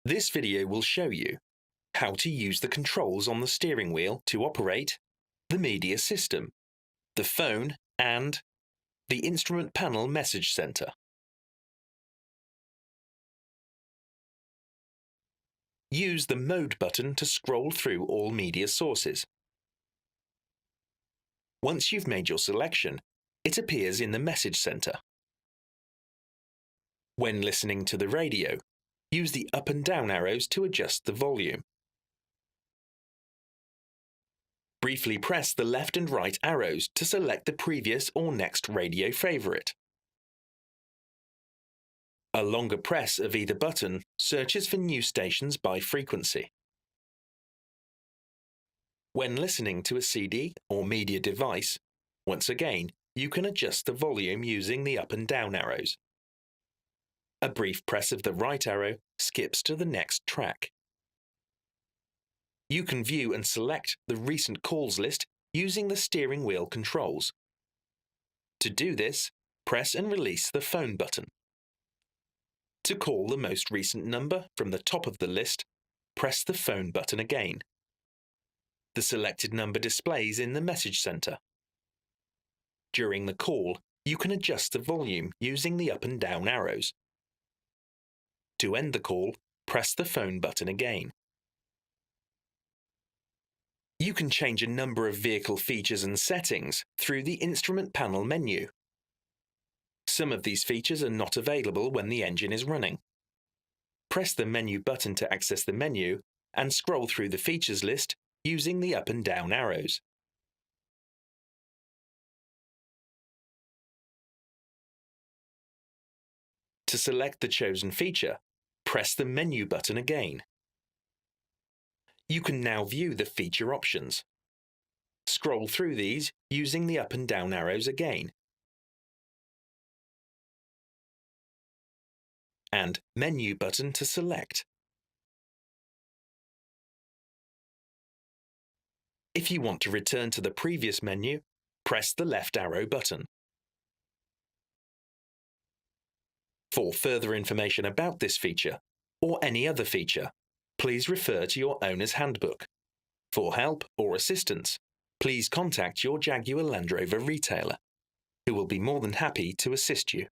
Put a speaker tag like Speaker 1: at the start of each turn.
Speaker 1: This video will show you how to use the controls on the steering wheel to operate the media system, the phone, and the instrument panel message center. Use the Mode button to scroll through all media sources. Once you've made your selection, it appears in the message center. When listening to the radio, use the up and down arrows to adjust the volume. Briefly press the left and right arrows to select the previous or next radio favorite. A longer press of either button searches for new stations by frequency. When listening to a CD or media device, once again, you can adjust the volume using the up and down arrows. A brief press of the right arrow skips to the next track. You can view and select the recent calls list using the steering wheel controls. To do this, press and release the phone button. To call the most recent number from the top of the list, press the phone button again. The selected number displays in the message center. During the call, you can adjust the volume using the up and down arrows. To end the call, press the phone button again. You can change a number of vehicle features and settings through the instrument panel menu. Some of these features are not available when the engine is running. Press the menu button to access the menu and scroll through the features list using the up and down arrows. To select the chosen feature, press the menu button again. You can now view the feature options. Scroll through these using the up and down arrows again. And menu button to select. If you want to return to the previous menu, press the left arrow button. For further information about this feature, or any other feature, please refer to your owner's handbook. For help or assistance, please contact your Jaguar Land Rover retailer, who will be more than happy to assist you.